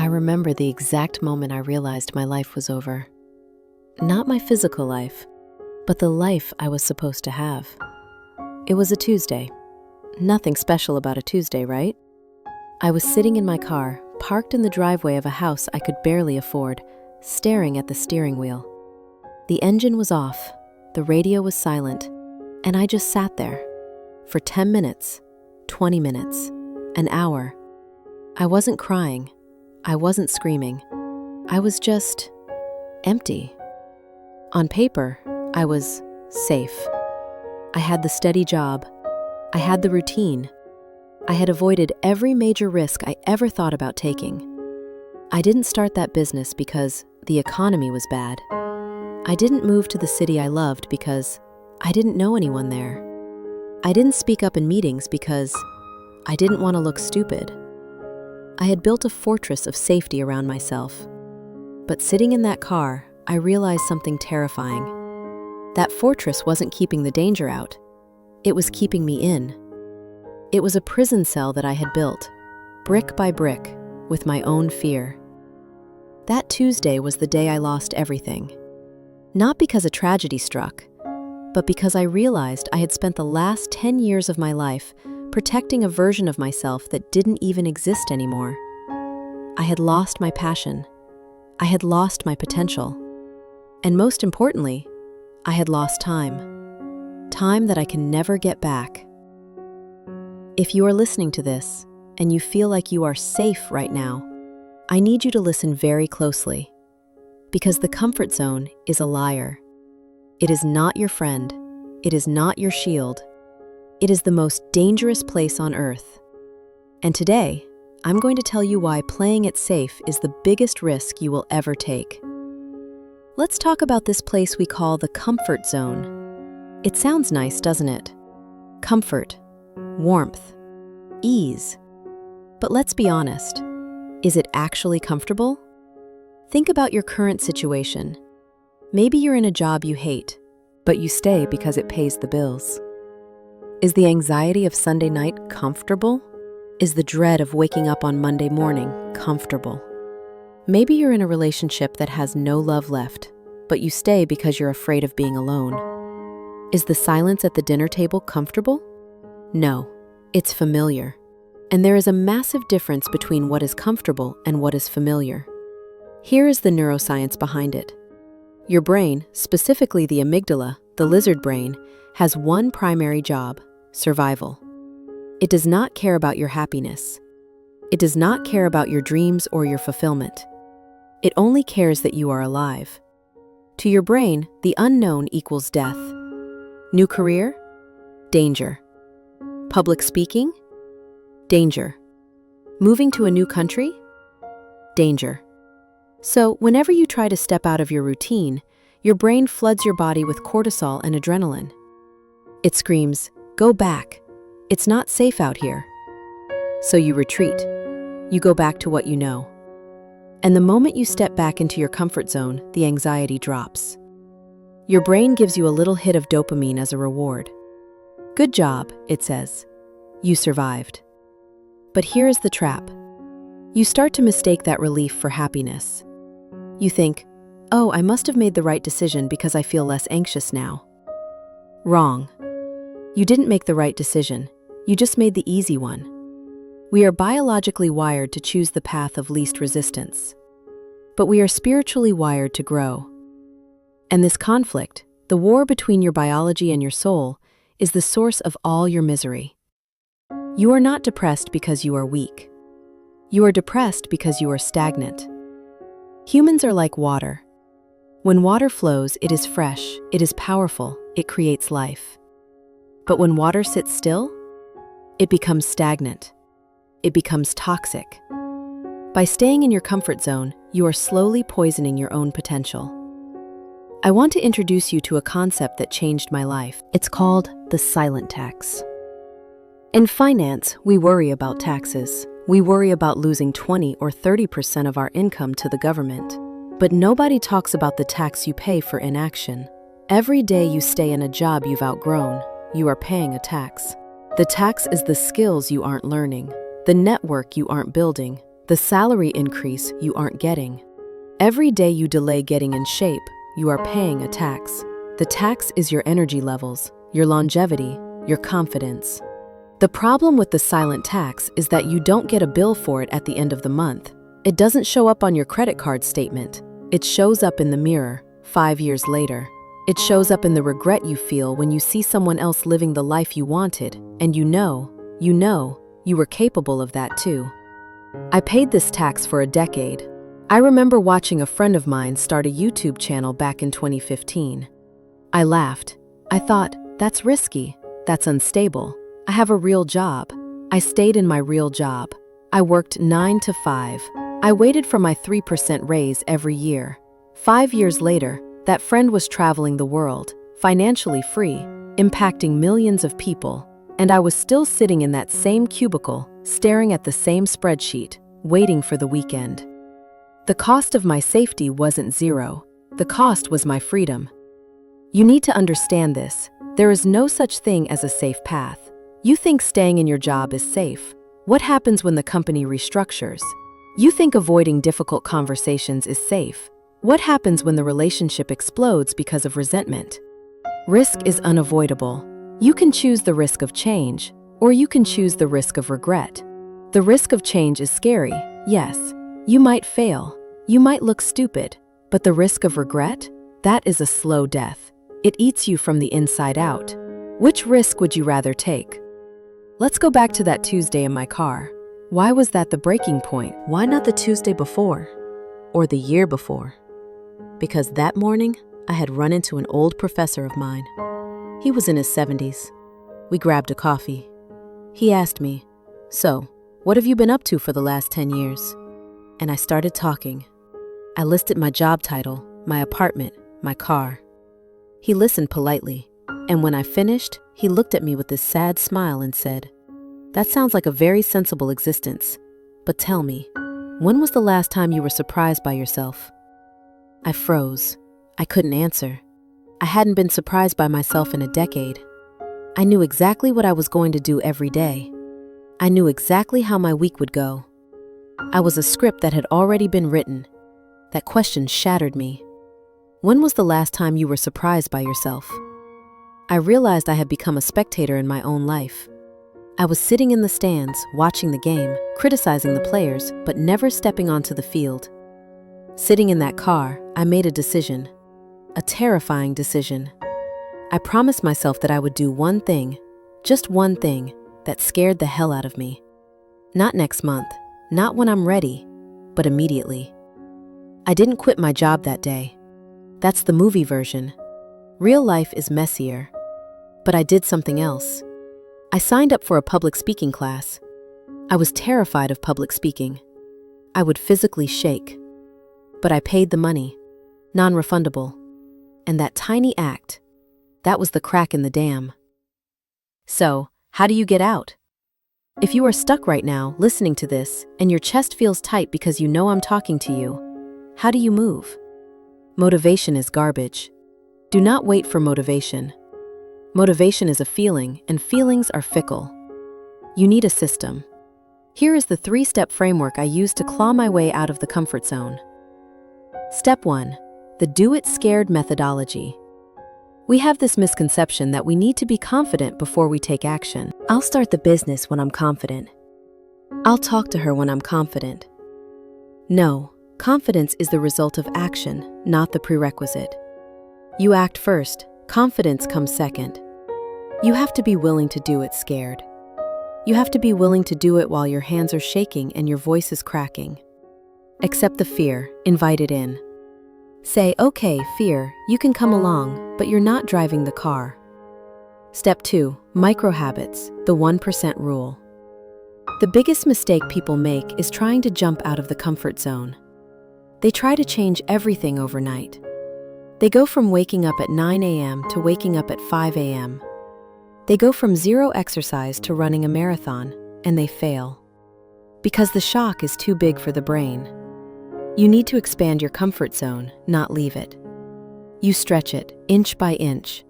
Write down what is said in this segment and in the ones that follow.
I remember the exact moment I realized my life was over. Not my physical life, but the life I was supposed to have. It was a Tuesday. Nothing special about a Tuesday, right? I was sitting in my car, parked in the driveway of a house I could barely afford, staring at the steering wheel. The engine was off, the radio was silent, and I just sat there. For 10 minutes, 20 minutes, an hour. I wasn't crying. I wasn't screaming. I was just empty. On paper, I was safe. I had the steady job. I had the routine. I had avoided every major risk I ever thought about taking. I didn't start that business because the economy was bad. I didn't move to the city I loved because I didn't know anyone there. I didn't speak up in meetings because I didn't want to look stupid. I had built a fortress of safety around myself. But sitting in that car, I realized something terrifying. That fortress wasn't keeping the danger out. It was keeping me in. It was a prison cell that I had built, brick by brick, with my own fear. That Tuesday was the day I lost everything. Not because a tragedy struck, but because I realized I had spent the last 10 years of my life protecting a version of myself that didn't even exist anymore. I had lost my passion. I had lost my potential. And most importantly, I had lost time. Time that I can never get back. If you are listening to this and you feel like you are safe right now, I need you to listen very closely, because the comfort zone is a liar. It is not your friend. It is not your shield. It is the most dangerous place on earth. And today, I'm going to tell you why playing it safe is the biggest risk you will ever take. Let's talk about this place we call the comfort zone. It sounds nice, doesn't it? Comfort, warmth, ease. But let's be honest, is it actually comfortable? Think about your current situation. Maybe you're in a job you hate, but you stay because it pays the bills. Is the anxiety of Sunday night comfortable? Is the dread of waking up on Monday morning comfortable? Maybe you're in a relationship that has no love left, but you stay because you're afraid of being alone. Is the silence at the dinner table comfortable? No, it's familiar. And there is a massive difference between what is comfortable and what is familiar. Here is the neuroscience behind it. Your brain, specifically the amygdala, the lizard brain, has one primary job: survival. It does not care about your happiness. It does not care about your dreams or your fulfillment. It only cares that you are alive. To your brain, the unknown equals death. New career? Danger. Public speaking? Danger. Moving to a new country? Danger. So, whenever you try to step out of your routine, your brain floods your body with cortisol and adrenaline. It screams, "Go back. It's not safe out here." So you retreat. You go back to what you know. And the moment you step back into your comfort zone, the anxiety drops. Your brain gives you a little hit of dopamine as a reward. "Good job," it says. "You survived." But here is the trap. You start to mistake that relief for happiness. You think, "Oh, I must have made the right decision because I feel less anxious now." Wrong. You didn't make the right decision. You just made the easy one. We are biologically wired to choose the path of least resistance. But we are spiritually wired to grow. And this conflict, the war between your biology and your soul, is the source of all your misery. You are not depressed because you are weak. You are depressed because you are stagnant. Humans are like water. When water flows, it is fresh, it is powerful, it creates life. But when water sits still, it becomes stagnant. It becomes toxic. By staying in your comfort zone, you are slowly poisoning your own potential. I want to introduce you to a concept that changed my life. It's called the silent tax. In finance, we worry about taxes. We worry about losing 20 or 30% of our income to the government. But nobody talks about the tax you pay for inaction. Every day you stay in a job you've outgrown, you are paying a tax. The tax is the skills you aren't learning, the network you aren't building, the salary increase you aren't getting. Every day you delay getting in shape, you are paying a tax. The tax is your energy levels, your longevity, your confidence. The problem with the silent tax is that you don't get a bill for it at the end of the month. It doesn't show up on your credit card statement. It shows up in the mirror 5 years later. It shows up in the regret you feel when you see someone else living the life you wanted, and you know you were capable of that too. I paid this tax for a decade. I remember watching a friend of mine start a YouTube channel back in 2015. I laughed. I thought, that's risky. That's unstable. I have a real job. I stayed in my real job. I worked 9 to 5. I waited for my 3% raise every year. 5 years later, that friend was traveling the world, financially free, impacting millions of people, and I was still sitting in that same cubicle, staring at the same spreadsheet, waiting for the weekend. The cost of my safety wasn't zero. The cost was my freedom. You need to understand this. There is no such thing as a safe path. You think staying in your job is safe. What happens when the company restructures? You think avoiding difficult conversations is safe. What happens when the relationship explodes because of resentment? Risk is unavoidable. You can choose the risk of change, or you can choose the risk of regret. The risk of change is scary, yes. You might fail. You might look stupid. But the risk of regret? That is a slow death. It eats you from the inside out. Which risk would you rather take? Let's go back to that Tuesday in my car. Why was that the breaking point? Why not the Tuesday before? Or the year before? Because that morning, I had run into an old professor of mine. He was in his 70s. We grabbed a coffee. He asked me, "So, what have you been up to for the last 10 years?" And I started talking. I listed my job title, my apartment, my car. He listened politely, and when I finished, he looked at me with this sad smile and said, "That sounds like a very sensible existence. But tell me, when was the last time you were surprised by yourself?" I froze. I couldn't answer. I hadn't been surprised by myself in a decade. I knew exactly what I was going to do every day. I knew exactly how my week would go. I was a script that had already been written. That question shattered me. When was the last time you were surprised by yourself? I realized I had become a spectator in my own life. I was sitting in the stands, watching the game, criticizing the players, but never stepping onto the field. Sitting in that car, I made a decision. A terrifying decision. I promised myself that I would do one thing, just one thing, that scared the hell out of me. Not next month, not when I'm ready, but immediately. I didn't quit my job that day. That's the movie version. Real life is messier. But I did something else. I signed up for a public speaking class. I was terrified of public speaking. I would physically shake. But I paid the money, non-refundable. And that tiny act, that was the crack in the dam. So, how do you get out? If you are stuck right now, listening to this, and your chest feels tight because you know I'm talking to you, how do you move? Motivation is garbage. Do not wait for motivation. Motivation is a feeling, and feelings are fickle. You need a system. Here is the 3-step framework I use to claw my way out of the comfort zone. Step 1. The do-it-scared methodology. We have this misconception that we need to be confident before we take action. I'll start the business when I'm confident. I'll talk to her when I'm confident. No, confidence is the result of action, not the prerequisite. You act first, confidence comes second. You have to be willing to do it scared. You have to be willing to do it while your hands are shaking and your voice is cracking. Accept the fear, invite it in. Say, "Okay, fear, you can come along, but you're not driving the car." Step 2, micro habits, the 1% rule. The biggest mistake people make is trying to jump out of the comfort zone. They try to change everything overnight. They go from waking up at 9 a.m. to waking up at 5 a.m. They go from 0 exercise to running a marathon, and they fail. Because the shock is too big for the brain. You need to expand your comfort zone, not leave it. You stretch it, inch by inch.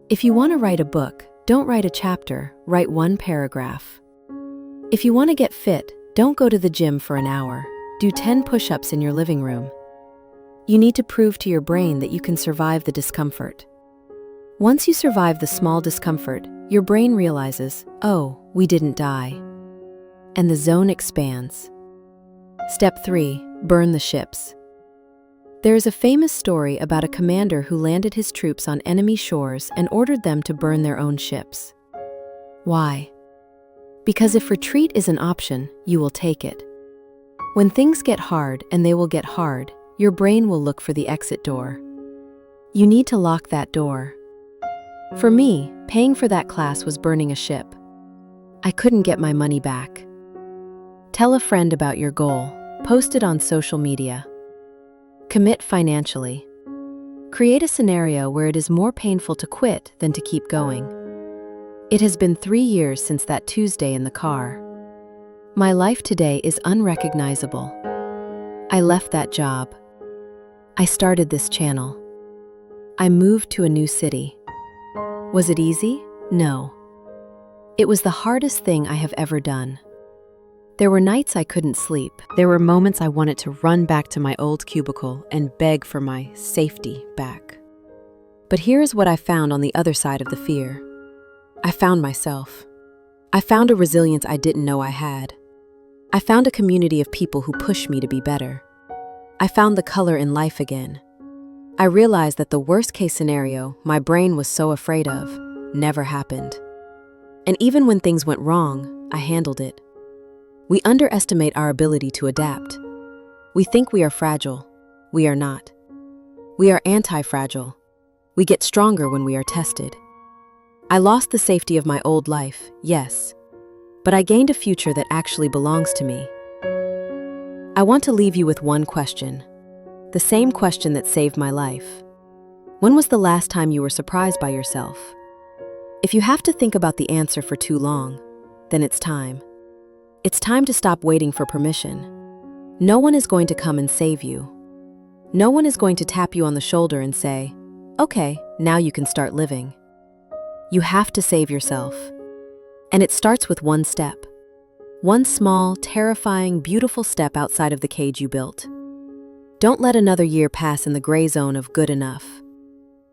If you want to write a book, don't write a chapter, write one paragraph. If you want to get fit, Don't go to the gym for an hour. Do 10 push-ups in your living room. You need to prove to your brain that you can survive the discomfort. Once you survive the small discomfort, your brain realizes, oh, we didn't die. And the zone expands. Step 3. Burn the ships. There is a famous story about a commander who landed his troops on enemy shores and ordered them to burn their own ships. Why? Because if retreat is an option, you will take it. When things get hard, and they will get hard, your brain will look for the exit door. You need to lock that door. For me, paying for that class was burning a ship. I couldn't get my money back. Tell a friend about your goal. Post it on social media. Commit financially. Create a scenario where it is more painful to quit than to keep going. It has been 3 years since that Tuesday in the car. My life today is unrecognizable. I left that job. I started this channel. I moved to a new city. Was it easy? No. It was the hardest thing I have ever done. There were nights I couldn't sleep. There were moments I wanted to run back to my old cubicle and beg for my safety back. But here's what I found on the other side of the fear. I found myself. I found a resilience I didn't know I had. I found a community of people who push me to be better. I found the color in life again. I realized that the worst-case scenario my brain was so afraid of never happened. And even when things went wrong, I handled it. We underestimate our ability to adapt. We think we are fragile. We are not. We are anti-fragile. We get stronger when we are tested. I lost the safety of my old life, yes, but I gained a future that actually belongs to me. I want to leave you with one question, the same question that saved my life. When was the last time you were surprised by yourself? If you have to think about the answer for too long, then it's time. It's time to stop waiting for permission. No one is going to come and save you. No one is going to tap you on the shoulder and say, okay, now you can start living. You have to save yourself. And it starts with one step. One small, terrifying, beautiful step outside of the cage you built. Don't let another year pass in the gray zone of good enough.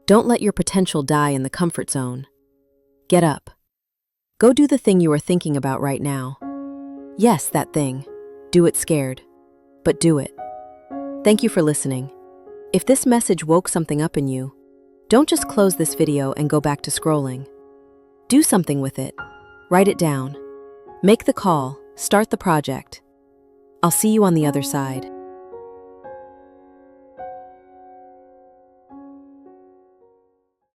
Don't let your potential die in the comfort zone. Get up. Go do the thing you are thinking about right now. Yes, that thing. Do it scared, but do it. Thank you for listening. If this message woke something up in you, don't just close this video and go back to scrolling. Do something with it. Write it down. Make the call. Start the project. I'll see you on the other side.